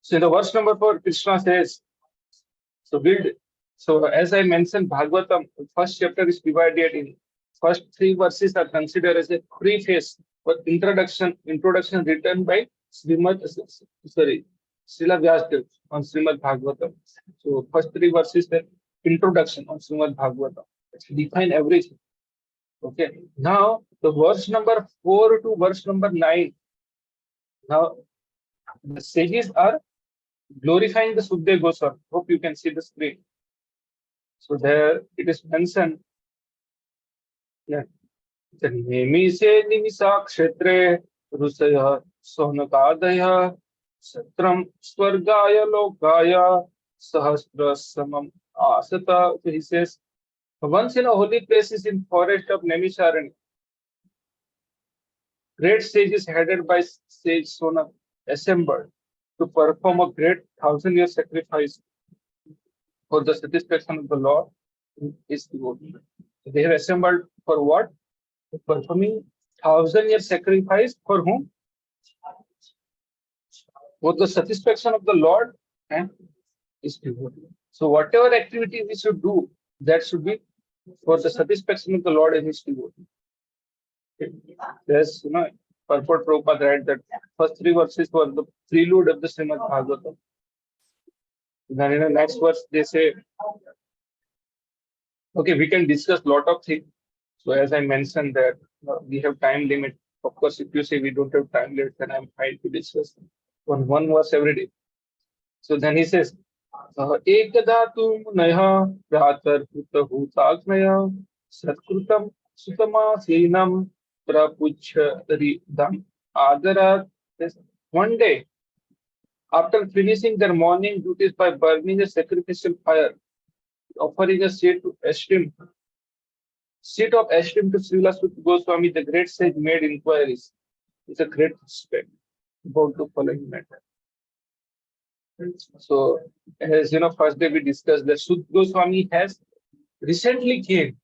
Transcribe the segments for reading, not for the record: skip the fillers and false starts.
So in the verse number 4, Krishna says, so build. So as I mentioned, Bhagavatam, first chapter is divided in first 3 verses are considered as a preface or introduction written by Srila Vyasdev on Srimad Bhagavatam. So first 3 verses are introduction on Srimad Bhagavatam. It's define everything. Okay. Now the verse number 4 to verse number 9. Now the sages are glorifying the Suta Goswami. Hope you can see the screen. So there it is mentioned. Yeah. नेमिषे Nimisha क्षेत्रे ऋषयः सौनकादयः सत्रं स्वर्गाय लोकाय सहस्रसमम् आसत. So he says, once in a holy places in forest of Naimisharanya, great sages headed by sage Sonak assembled to perform a great 1,000-year sacrifice for the satisfaction of the Lord is devotee. They have assembled for what? Performing 1,000-year sacrifice for whom? For the satisfaction of the Lord and his devotee. So whatever activity we should do, that should be for the satisfaction of the Lord and his devotee. There's, Purport Prabhupada read that first 3 verses were the prelude of the Srimad Bhagavatam. Then in the next verse they say, okay, we can discuss a lot of things. So as I mentioned that we have time limit. Of course, if you say we don't have time limit, then I'm fine to discuss one verse every day. So then he says, Ekada tu naya pratar kruta hutagnaya satkrutam sutama sinam prapuchharidam adarat. One day, after finishing their morning duties by burning a sacrificial fire, offering a seat of esteem to Srila Suta Goswami, the great sage made inquiries with a great respect about the following matter. So, as first day we discussed that Suta Goswami has recently came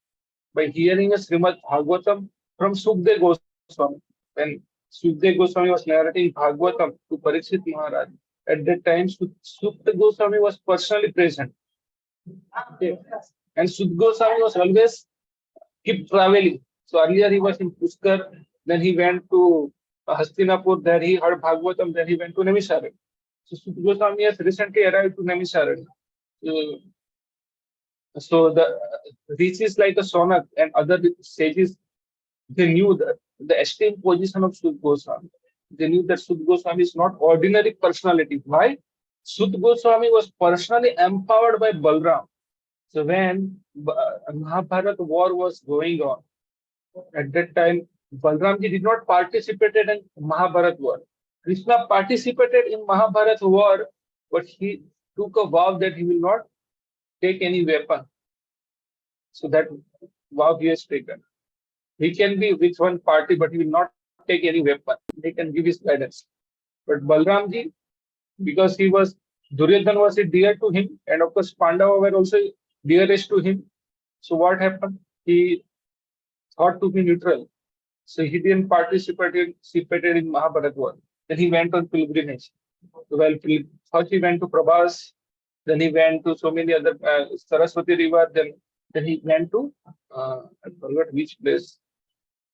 by hearing a Srimad Bhagavatam from Sukdev Goswami. When Sukdev Goswami was narrating Bhagavatam to Parikshit Maharaj, at that time Suta Goswami was personally present. Okay. And Suta Goswami was always keep traveling. So earlier he was in Pushkar, then he went to Hastinapur, there he heard Bhagavatam, then he went to Naimisharanya. So Suta Goswami has recently arrived to Naimisharanya. So the riches like a Sonak and other sages, they knew that the esteemed position of Suta Goswami. They knew that Suta Goswami is not ordinary personality. Why? Suta Goswami was personally empowered by Balram. So when Mahabharata war was going on, at that time, Balramji did not participate in Mahabharata war. Krishna participated in Mahabharata war, but he took a vow that he will not take any weapon. So that vow he has taken. He can be with one party, but he will not take any weapon. He can give his guidance. But Balramji, because he was, Duryodhana was dear to him, and of course Pandava were also dearest to him. So what happened? He thought to be neutral. So he didn't participate in Mahabharata war. Then he went on pilgrimage. So first he went to Prabhas, then he went to so many other Saraswati river, then he went to I forgot which place.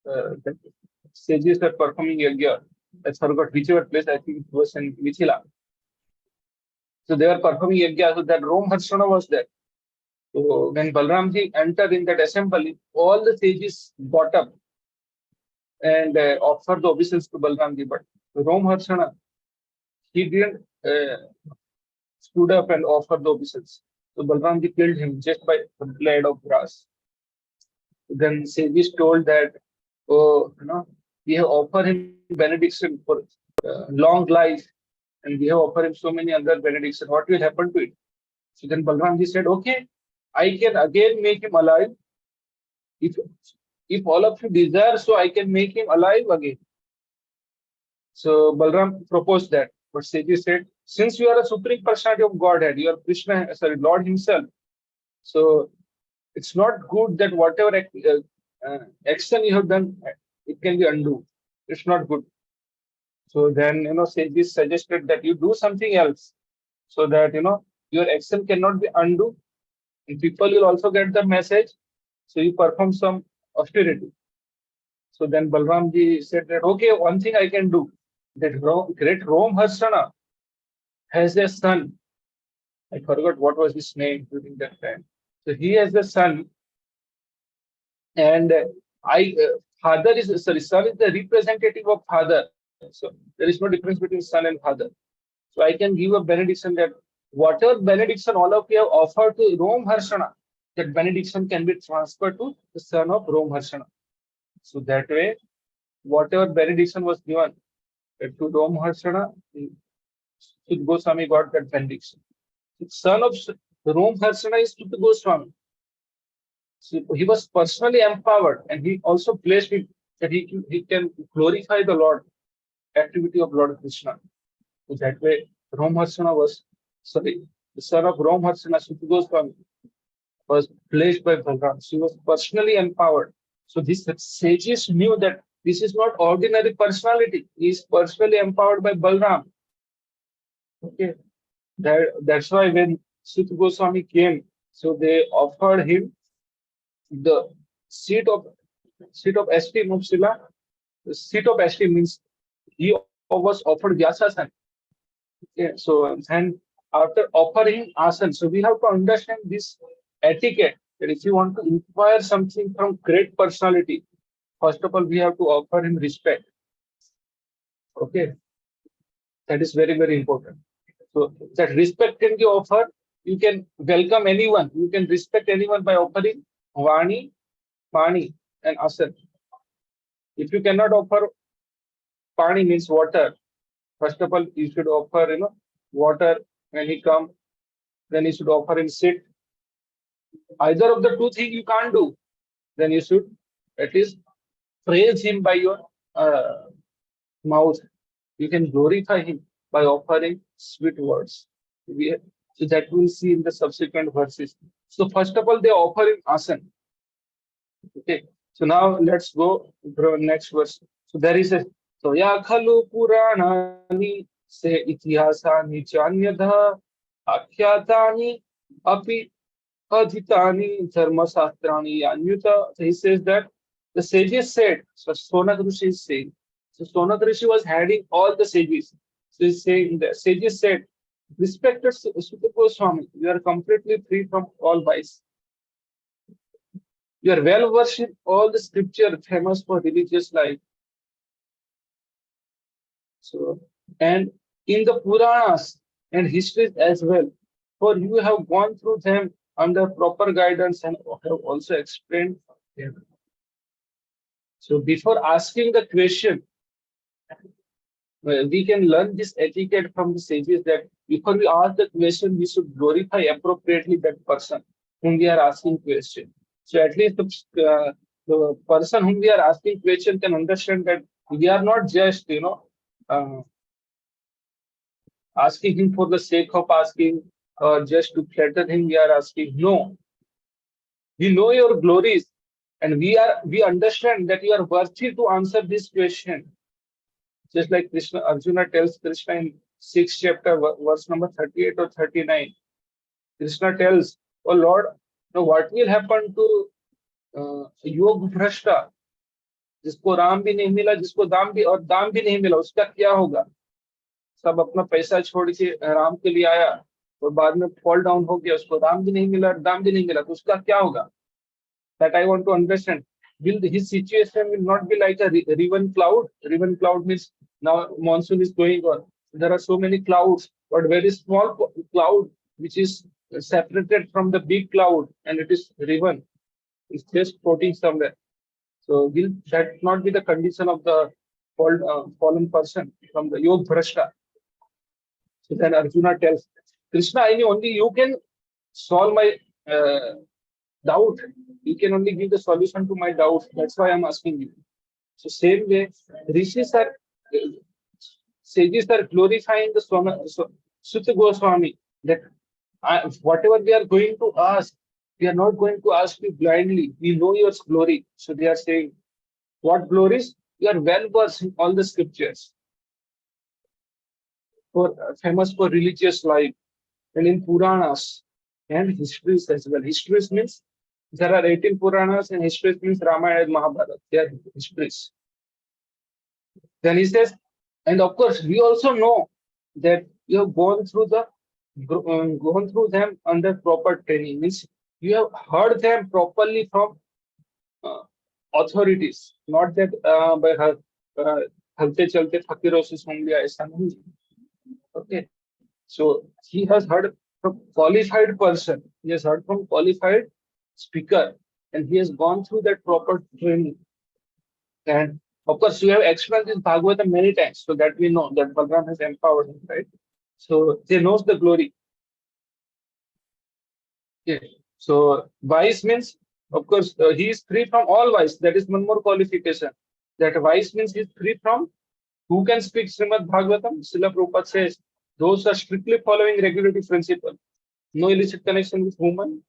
That sages were performing yajna. I forgot whichever place. I think it was in Mithila. So they were performing yajna. So that Rom Harshana was there. So when Balramji entered in that assembly, all the sages got up and offered the obeisance to Balramji. But Rom Harshana, he didn't stood up and offered the obeisance. So Balramji killed him just by a blade of grass. Then sages told that, we have offered him benediction for long life, and we have offered him so many other benedictions. What will happen to it? So then Balramji said, okay, I can again make him alive. If all of you desire, so I can make him alive again. So Balram proposed that. But sages said, since you are a supreme personality of Godhead, you are Krishna, Lord himself. So it's not good that whatever action you have done, it can be undone. It's not good. So then, sages suggested that you do something else. so that your action cannot be undone, and people will also get the message. So you perform some austerity. So then Balramji said that, okay, one thing I can do. That great Rom Harsana has a son. I forgot what was his name during that time. So he has a son, and father is sorry, son is the representative of father. So there is no difference between son and father. So I can give a benediction that whatever benediction all of you have offered to Rom Harshana, that benediction can be transferred to the son of Rom Harshana. So that way, whatever benediction was given to Rom Harshana, Suta Goswami got that benediction. The son of Rom Harshana is Suta Goswami. So he was personally empowered, and he also placed it that he can glorify the Lord, activity of Lord Krishna. So that way, Rom Harsana was, sorry, the son of Rom Harsana, Suta Goswami, was placed by Bhagwan. She was personally empowered. So these sages knew that this is not ordinary personality. He is personally empowered by Balram. Okay, that's why when Suta Goswami came, so they offered him the seat of esteem of Srila. The seat of esteem means he was offered Vyasasan. Okay, so and after offering asan, so we have to understand this etiquette that if you want to inquire something from great personality, first of all we have to offer him respect. Okay, that is very very important. So that respect can be offered. You can welcome anyone. You can respect anyone by offering vani, pani, and asan. If you cannot offer pani means water, first of all you should offer water when he come. Then you should offer him sit. Either of the two things you can't do, then you should at least praise him by your uh, mouth. You can glorify him by offering sweet words. So that we'll see in the subsequent verses. So first of all, they offer him asan. Okay. So now let's go to the next verse. So there is a so ya khalu puranani se itihasani chanyadha akhyatani api adhitani dharmasastrani anyuta. So he says that the sages said, so Sonat Rishi is saying, so Sonat Rishi was heading all the sages. So he's saying the sages said, respected Suta Goswami, you are completely free from all vice. You are well versed in all the scripture famous for religious life. So, and in the Puranas and histories as well, for you have gone through them under proper guidance and have also explained them. So, before asking the question, we can learn this etiquette from the sages that before we ask the question, we should glorify appropriately that person whom we are asking question. So, at least the person whom we are asking question can understand that we are not just, uh, asking him for the sake of asking or just to flatter him we are asking. No, we know your glories, and we understand that you are worthy to answer this question. Just like Krishna, Arjuna tells Krishna in 6th chapter, verse number 38 or 39. Krishna tells, oh Lord, now what will happen to योग भ्रष्टा, जिसको राम भी नहीं मिला, जिसको दाम भी नहीं मिला, उसका क्या होगा? सब अपना पैसा छोड़ के राम के लिए आया और बाद में फॉल डाउन हो गया, उसको राम भी नहीं मिला, दाम भी नहीं मिला, तो उसका क्या होगा? That I want to understand. Will his situation will not be like a riven cloud? Riven cloud means now monsoon is going on. There are so many clouds, but very small cloud which is separated from the big cloud, and it is riven. It's just floating somewhere. So will that not be the condition of the fallen person from the Yog Bhrashta? So then Arjuna tells Krishna, I know only you can solve my doubt. You can only give the solution to my doubt. That's why I'm asking you. So same way, rishis are sages are glorifying the Suta Goswami that whatever we are going to ask, we are not going to ask you blindly. We know your glory. So they are saying, what glories? You are well versed in all the scriptures, for famous for religious life. and in Puranas and histories as well. Histories means there are 18 Puranas, and histories means Ramayana and Mahabharata. They are histories. Then he says, and of course, we also know that you have gone through them under proper training. Means you have heard them properly from uh, authorities, not that by her हलते चलते फकीरों से सुन लिया ऐसा नहीं. Okay, so he has heard from qualified person. He has heard from qualified speaker, and he has gone through that proper training. And of course, you have explained this Bhagavatam many times, so that we know that Bhagavan has empowered him, right? So he knows the glory. Okay. So wise means, of course, he is free from all vice. That is one more qualification. That wise means he is free from. Who can speak Srimad Bhagavatam? Srila Prabhupada says, those are strictly following regulative principle. No illicit connection with woman.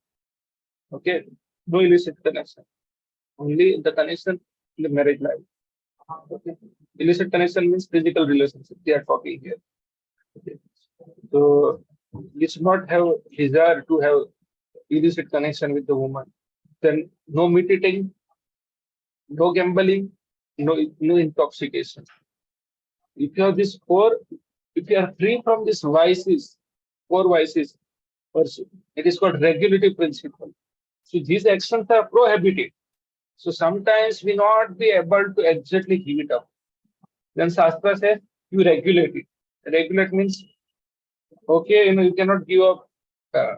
Okay. No illicit connection. Only the connection in the marriage life. Okay. Illicit connection means physical relationship. They are talking here. Okay. So you should not have desire to have illicit connection with the woman. Then no meat eating, no gambling, no intoxication. If you have this four, if you are free from these vices, four vices, it is called regulative principle. So these actions are prohibited. So sometimes we not be able to exactly give it up. Then Shastra says you regulate it. Regulate means okay, you cannot give up uh,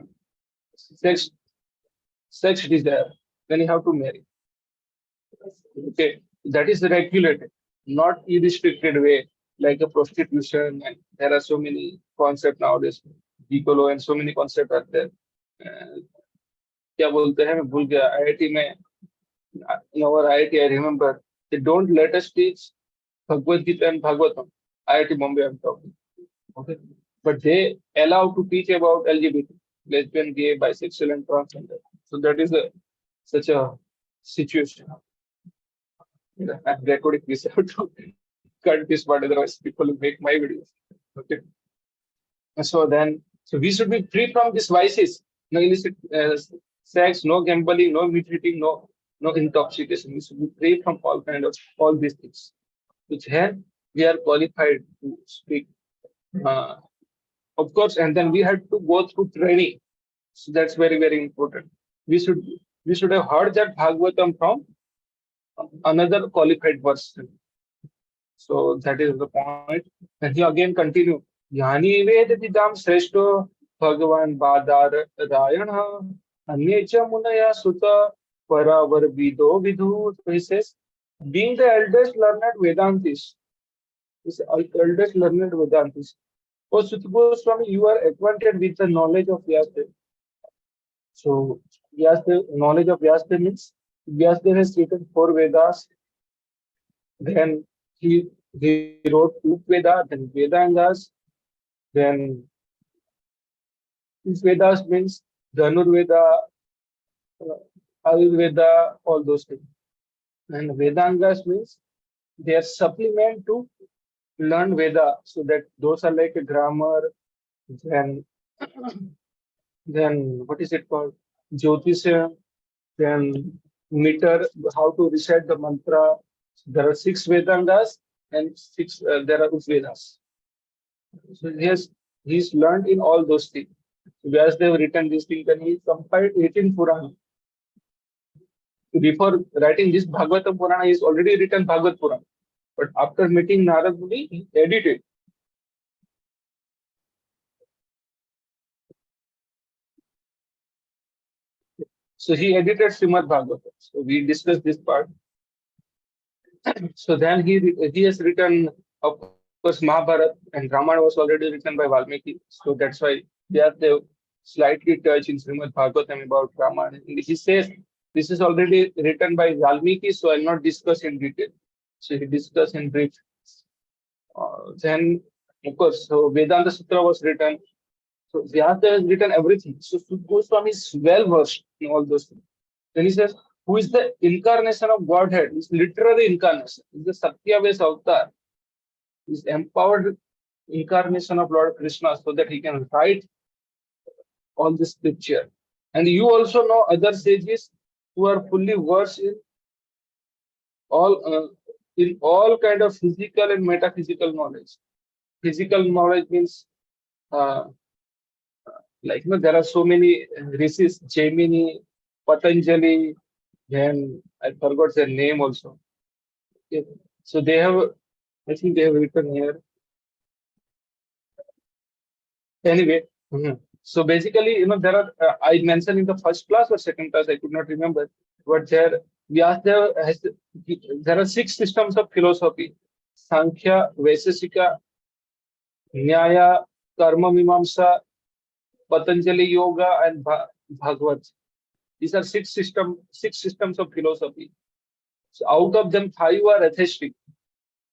sex desire. Then you have to marry. Okay, that is regulated, not irrestricted way like a prostitution. And there are so many concepts nowadays, gigolo and so many concepts are there. क्या बोलते हैं मैं भूल गया IIT में in our IIT I remember they don't let us teach Bhagavad Gita and Bhagavatam. IIT Bombay I'm talking. Okay, but they allow to teach about LGBT, lesbian, gay, bisexual, and transgender. So that is such a situation. I'm recording this out to cut this part, otherwise people will make my videos. Okay. So then, so we should be free from these vices. No illicit sex, no gambling, no meat eating, no intoxication. We should be free from all these things. Which here we are qualified to speak. Of course, and then we had to go through training. So that's very important. We should have heard that Bhagavatam from another qualified person. So that is the point. And he again continue. Yani ved vidam sreshto Bhagavan Badar Rayana Anyecha Munaya Suta Paravar Vido Vidhu. So he says, being the eldest learned Vedantis, is eldest learned Vedantis. Oh, Suta Goswami, you are acquainted with the knowledge of Vyasadeva. So Vyasadeva, knowledge of Vyasadeva means Vyasadeva has written 4 Vedas. Then he wrote Veda, then Vedangas, then these Vedas means Dhanurveda, Ayurveda, all those things. And Vedangas means they are supplement to learn Veda. So that those are like a grammar, then what is it called? Jyotisha, then meter, how to recite the mantra. There are 6 Vedangas and 6 there are Vedas. So he's learned in all those things. As they have written these things, and he compiled 18 Purana. Before writing this Bhagavatam Purana, he's already written Bhagavad Purana. But after meeting Narad Muni, he edited. So he edited Srimad Bhagavatam. So we discussed this part. So then he has written, of course, Mahabharata, and Ramayana was already written by Valmiki. So that's why they slightly touch in Srimad Bhagavatam about Ramayana. And he says this is already written by Valmiki, so I'll not discuss in detail. So he discussed in brief. Then, of course, so Vedanta Sutra was written. So Vyasa has written everything. So Suta Goswami is well versed in all those things. Then he says, who is the incarnation of Godhead? It's literary incarnation. It's the Satya-based avatar. It's empowered incarnation of Lord Krishna so that he can write all the scripture. And you also know other sages who are fully versed all in all kind of physical and metaphysical knowledge. Physical knowledge means uh, there are so many rishis, Jaimini, Patanjali, then I forgot their name also. Okay. So they have, I think they have written here. Anyway, so basically, there are, I mentioned in the first class or second class, I could not remember, but there are six systems of philosophy: Sankhya, Vaisesika, Nyaya, Karma Mimamsa, Patanjali Yoga, and Bhagavad. These are six systems of philosophy. So out of them, five are atheistic,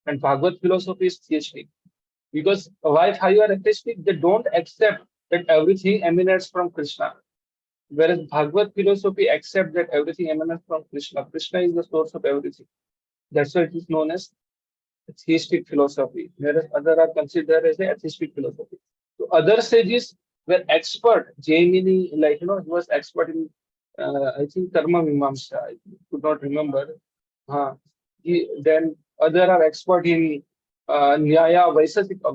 and Bhagavad philosophy is theistic. Because why five are atheistic? They don't accept that everything emanates from Krishna. Whereas Bhagavad philosophy accepts that everything emanates from Krishna. Krishna is the source of everything. That's why it is known as theistic philosophy, whereas other are considered as a atheistic philosophy. So other sages were expert. Jaimini, he was expert in, I think, Karma Mimamsa. I could not remember. Then other are expert in Nyaya, Vaisesika.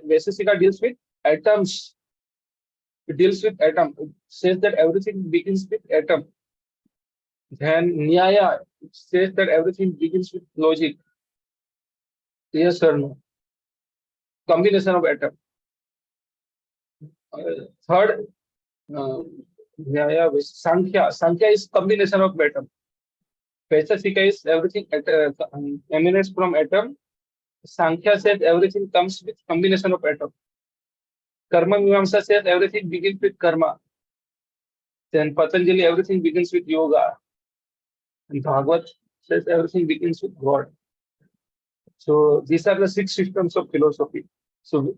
Vaisesika deals with atoms. It deals with atom. It says that everything begins with atom. Then Nyaya says that everything begins with logic. Yes or no? Combination of atom. Third, Nyaya, Sankhya. Sankhya is combination of atom. Vaisesika is everything emanates from atom. Sankhya says everything comes with combination of atom. Karma Mimamsa says everything begins with karma. Then Patanjali, everything begins with yoga. And Bhagavad says everything begins with God. So these are the six systems of philosophy. So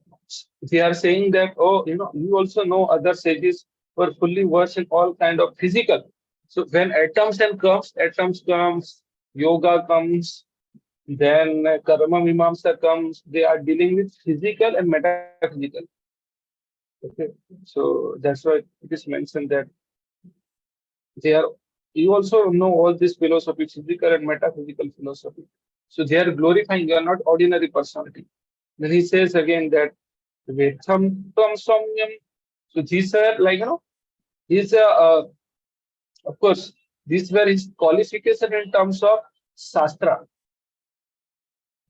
they are saying that, oh, you also know other sages who are fully versed in all kind of physical. So when atoms comes, yoga comes, then karma mimamsa comes, they are dealing with physical and metaphysical. Okay. So that's why it is mentioned that they are, you also know all this philosophy, physical and metaphysical philosophy. So they are glorifying, you are not ordinary personality. Then he says again that Vetham Tam Somyam. So these are these of course, these were his qualification in terms of Shastra.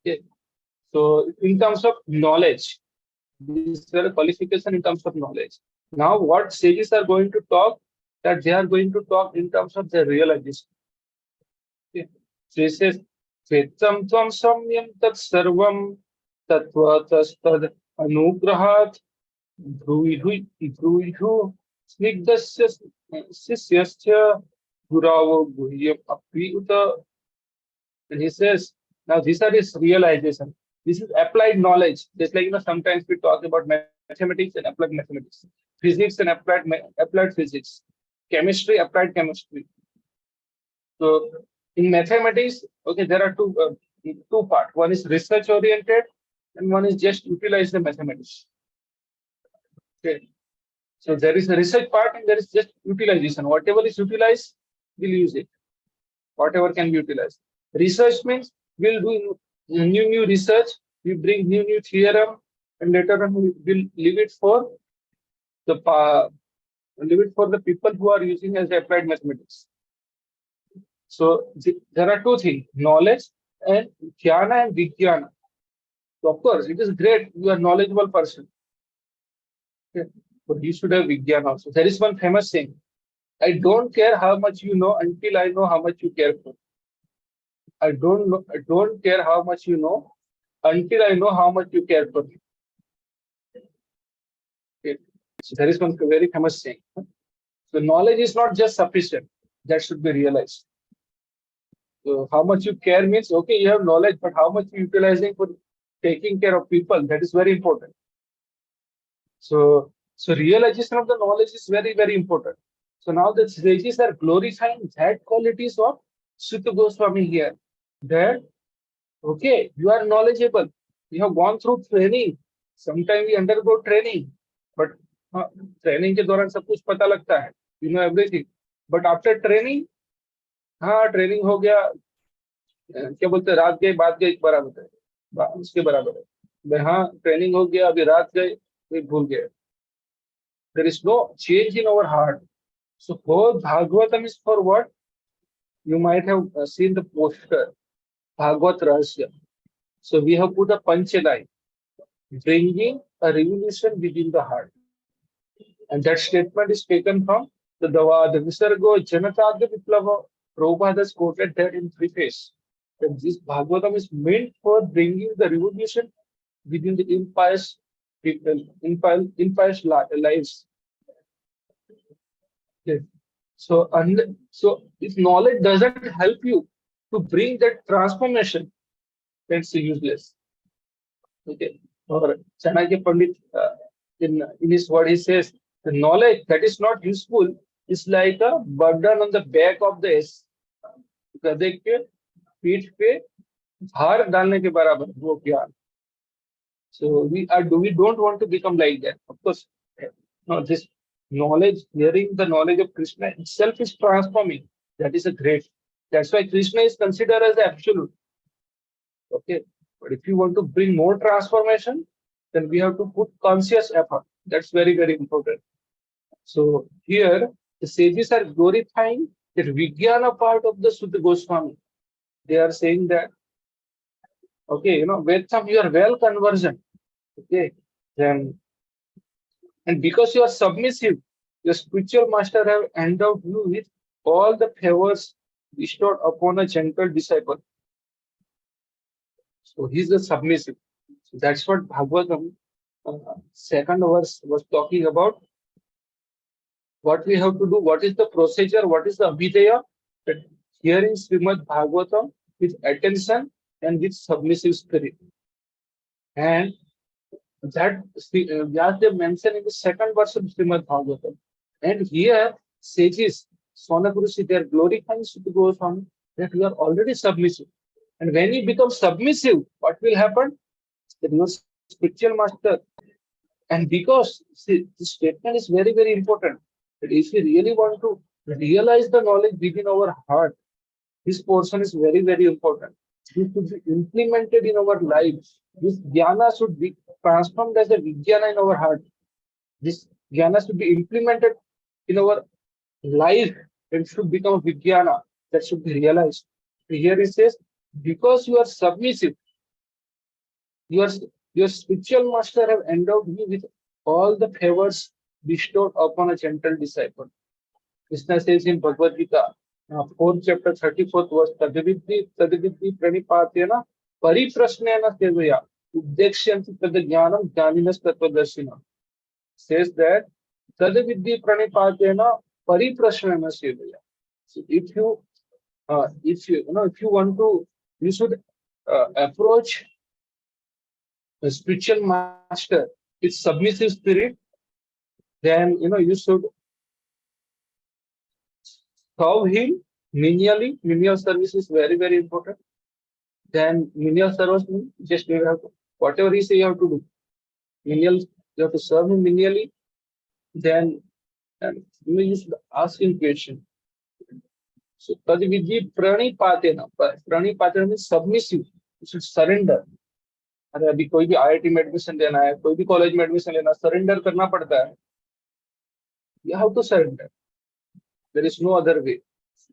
Okay. So in terms of knowledge, these were qualification in terms of knowledge. Now what sages are going to talk, that they are going to talk in terms of their realization. Okay. So he says, Vetam Tvam Samyam Tat Sarvam Tatvatastad Anugrahat Dhruvidhu Snigdasya Sisyasya Guravo Guhyam Api Uta. And he says, now these are his realization. This is applied knowledge. Just like sometimes we talk about mathematics and applied mathematics, physics and applied physics, chemistry, applied chemistry. So in mathematics, okay, there are two parts. One is research oriented, and one is just utilize the mathematics. Okay. So there is a research part and there is just utilization. Whatever is utilized, we'll use it. Whatever can be utilized. Research means we'll do new research, we bring new theorem, and later on we will leave it for the people who are using as applied mathematics. So there are two things: knowledge and jnana and vijnana. So of course, it is great. You are a knowledgeable person. Okay. But you should have Vijnana also. There is one famous saying: I don't care how much you know until I know how much you care for. I don't care how much you know until I know how much you care for me. Okay. So there is one very famous saying. So knowledge is not just sufficient. That should be realized. So how much you care means, okay, you have knowledge, but how much you utilizing for taking care of people, that is very important. So realization of the knowledge is very, very important. So now the sages are glorifying that qualities of Suta Goswami here. That, okay, you are knowledgeable. You have gone through training. Sometimes we undergo training. But हाँ, training के दौरान सब कुछ पता लगता है, you know everything, but after training, हाँ training हो गया, क्या बोलते हैं, रात गए बात गए बराबर है, उसके बराबर है। भाई हाँ ट्रेनिंग हो गया, अभी रात गए फिर भूल गए। There is no change in our heart. So whole Bhagavatam is for what? You might have seen the poster, Bhagavat Rahasya. So we have put a Panchadai, bringing a revolution within the heart. And that statement is taken from the Davad, Visargo, Janatadya Viplava. Prabhupada has quoted that in preface. That this Bhagavatam is meant for bringing the revolution within the impious people, impious lives. Okay. So if knowledge doesn't help you to bring that transformation, then it's useless. Okay. Or Chanakya Pandit, in his word, he says, the knowledge that is not useful is like a burden on the back of the ass. गधे के पीठ पे भार डालने के बराबर वो ज्ञान. So we don't want to become like that. Of course, no, this knowledge, hearing the knowledge of Krishna itself is transforming. That is a great. That's why Krishna is considered as the absolute. Okay. But if you want to bring more transformation, then we have to put conscious effort. That's very, very important. So here the sages are glorifying the Vijnana part of the Suta Goswami. They are saying that, okay, with some you are well conversant. Okay. Then, and because you are submissive, your spiritual master have endowed you with all the favors bestowed upon a gentle disciple. So he's the submissive. So that's what Bhagavatam second verse was talking about. What we have to do, what is the procedure, what is the abhidaya? That hearing Srimad Bhagavatam with attention and with submissive spirit. And that Vyasdev mentioned in the second verse of Srimad Bhagavatam. And here sages, Sonagurushi, they are glorifying Suta Goswami that you are already submissive. And when you become submissive, what will happen? That your spiritual master, and because see, this statement is very, very important, that if we really want to realize the knowledge within our heart, this portion is very, very important. This should be implemented in our lives. This jnana should be transformed as a vijnana in our heart. This jnana should be implemented in our life and should become a vijnana that should be realized. Here it says, because you are submissive, your, your spiritual master have endowed you with all the favors bestowed upon a gentle disciple. Krishna says in Bhagavad Gita, 4th chapter, 34th verse, Tadividhi pranipatena pariprasnena sevaya uddeksyanti tadjnanam jnaninas tattvadarshina. Says that Tadividhi pranipatena pariprasnena sevaya. So if you want to, you should approach a spiritual master with submissive spirit. Then you should serve him menially. Menial service is very, very important. Then menial service means just you have to, whatever he say you have to do. Menial, you have to serve him menially. Then you should ask him question. So tadvidhi pranipatena. Pranipatena means submissive. You should surrender. अरे अभी कोई भी IIT में admission लेना है, कोई भी college में एडमिशन लेना, सरेंडर करना पड़ता है. You have to surrender. There is no other way.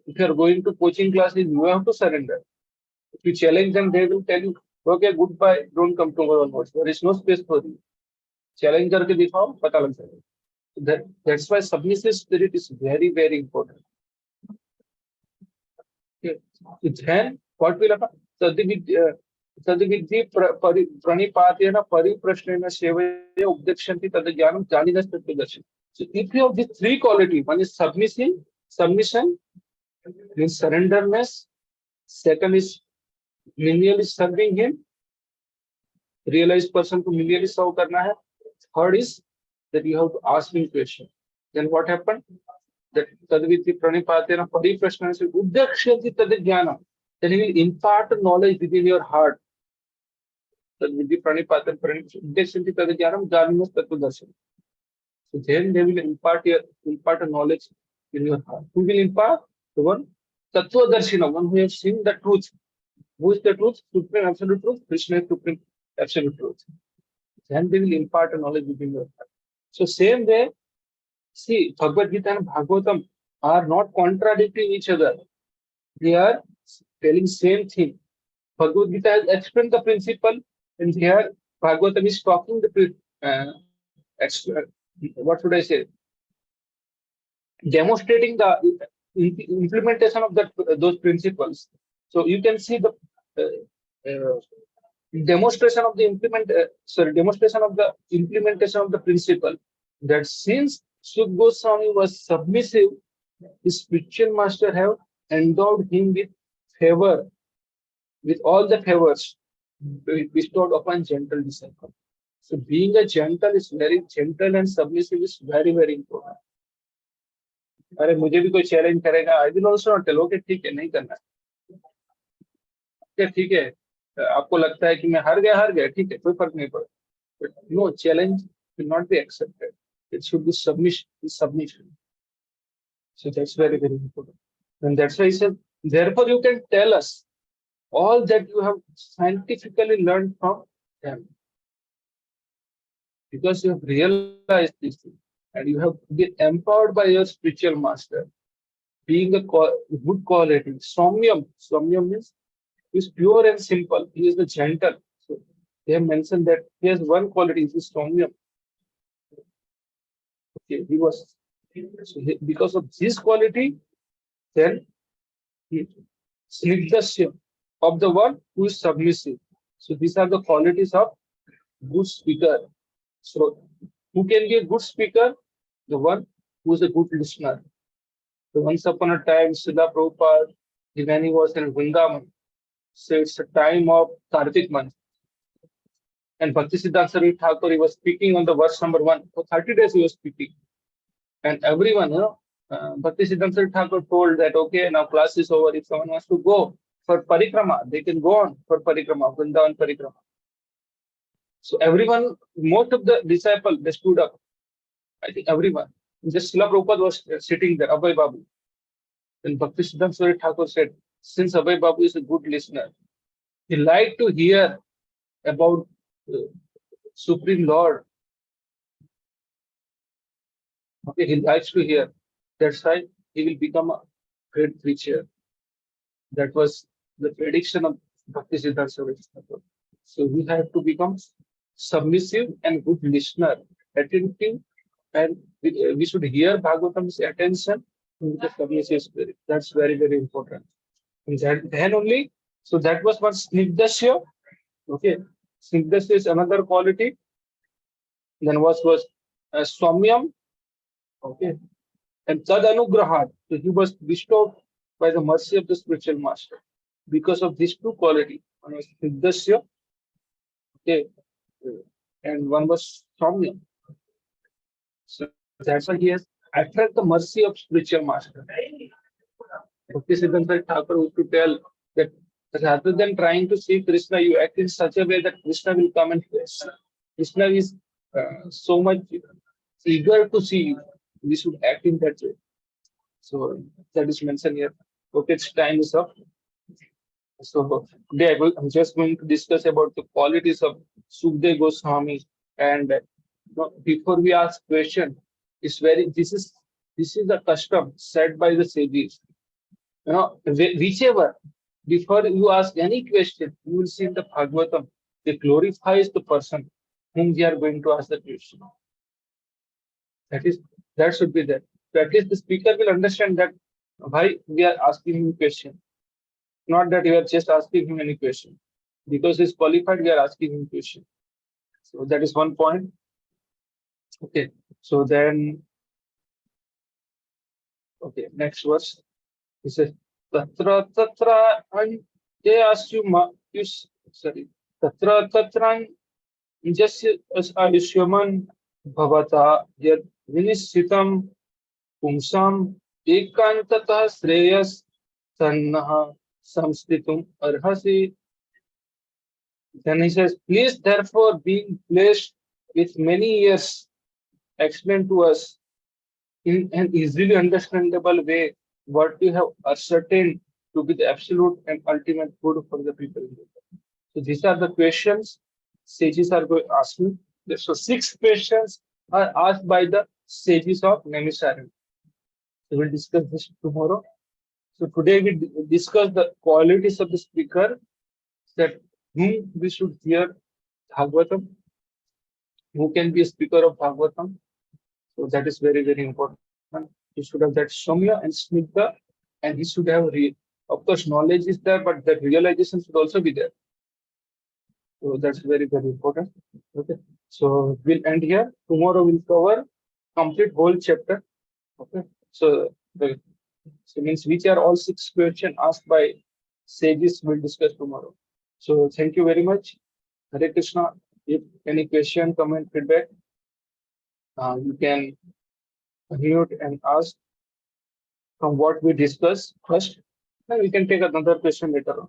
If you are going to coaching classes, you have to surrender. If you challenge them, they will tell you, okay, goodbye, don't come tomorrow onwards. There is no space for you. Challenge करके दिखाओ, पता लग जाएगा. That's why submissive spirit is very, very important. Okay. Then what will happen? Tadividhi pranipatena pariprasnena sevaya uddekshanti tadjnanam jnaninas tattvadarshina. So if you have these three qualities, one is submission means surrenderness. Second is menially serving him. Realized person को menially serve करना है. Third is that you have to ask him question. Then what happened? That tadvidhi pranipatena pariprasnena sevaya uddekshanti tadjnanam. Then he will impart knowledge within your heart. Tadvidhi pranipatena uddekshanti tadjnanam jnaninas tattvadarshina. So then they will impart a knowledge in your heart. Who will impart? The one Tattva-darshina, one who has seen the truth. Who is the truth? Supreme absolute truth. Krishna is supreme absolute truth. Then they will impart a knowledge within your heart. So same way, see, Bhagavad Gita and Bhagavatam are not contradicting each other. They are telling same thing. Bhagavad Gita has explained the principle, and here Bhagavatam is talking what should I say? Demonstrating the implementation of those principles. So you can see the demonstration of the demonstration of the implementation of the principle, that since Suta Goswami was submissive, his spiritual master have endowed him with favor, with all the favors bestowed upon gentle disciple. So being a gentle is very gentle and submissive is very, very important. अरे मुझे भी कोई challenge करेगा, I will also not tell okay ठीक है नहीं करना, ठीक है, आपको लगता है कि मैं हार गया ठीक है, कोई फर्क नहीं पड़ता, but no, challenge will not be accepted, it should be submission. So that's very, very important. And that's why he said, therefore you can tell us all that you have scientifically learned from them, because you have realized this thing and you have been empowered by your spiritual master. Being a good quality, Somyam means he is pure and simple. He is the gentle. So they have mentioned that he has one quality, is Somyam. Okay, he was. So because of this quality, then Snigdasya, of the one who is submissive. So these are the qualities of good speaker. So who can be a good speaker? The one who is a good listener. So once upon a time, Srila Prabhupada, when he was in Vrindavan, so it's a time of Kartik month. And Bhaktisiddhanta Saraswati Thakur, he was speaking on the verse number 1. For 30 days he was speaking. And everyone, Bhaktisiddhanta Saraswati Thakur told that, okay, now class is over. If someone wants to go for parikrama, they can go on for parikrama, Vrindavan parikrama. So everyone, most of the disciples, they stood up. I think everyone. Just Srila Prabhupada was sitting there, Abhay Babu. Then Bhaktisiddhanta Saraswati Thakur said, since Abhay Babu is a good listener, he liked to hear about Supreme Lord. Okay, he likes to hear. That's why he will become a great preacher. That was the prediction of Bhaktisiddhanta Saraswati Thakur. So we have to become submissive and good listener, attentive, and we should hear Bhagavatam's attention with the submissive spirit. That's very, very important. And then only, so that was one Snigdasya. Okay, Snigdasya is another quality. Then was Swamyam. Okay, and Tad Anugrahat. So he was bestowed by the mercy of the spiritual master. Because of these two qualities, one was Snigdasya, okay, and one was Swamyam. So that's why he has attracted the mercy of spiritual master. Bhaktisiddhanta Thakur used to tell that rather than trying to see Krishna, you act in such a way that Krishna will come and face. Krishna is so much eager to see you. We should act in that way. So that is mentioned here. Okay, its time is up. So today I'm just going to discuss about the qualities of Suta Goswami. And before we ask question, this is a custom set by the sages. Whichever, before you ask any question, you will see in the Bhagavatam, they glorifies the person whom we are going to ask the question. That should be there. So at least the speaker will understand that why we are asking him question. Not that we are just asking him any question. Because he's qualified, we are asking him question. So that is one point. Okay. So then, okay, next verse. He says, Tatra Tatra Tatra Tatran Ayushyaman Bhavata Yad Vinisitam Pumsam Ekantata Shreyas Sannaha Samstitum Arhasi. Then he says, please therefore being blessed with many years explain to us in an easily understandable way what we have ascertained to be the absolute and ultimate good for the people in the world. So these are the questions sages are going asking. So 6 questions are asked by the sages of Nemisaran. So we'll discuss this tomorrow. So today we discuss the qualities of the speaker, that whom we should hear Bhagavatam, who can be a speaker of Bhagavatam. So that is very, very important. He should have that Somya and Snigdha, and he should have, of course, knowledge is there, but that realization should also be there. So that's very, very important. Okay. So we'll end here. Tomorrow we'll cover complete whole chapter. Okay. So the means which are all 6 questions asked by sages we'll discuss tomorrow. So thank you very much. Hare Krishna. If any question, comment, feedback, you can unmute and ask from what we discussed first. Then we can take another question later on.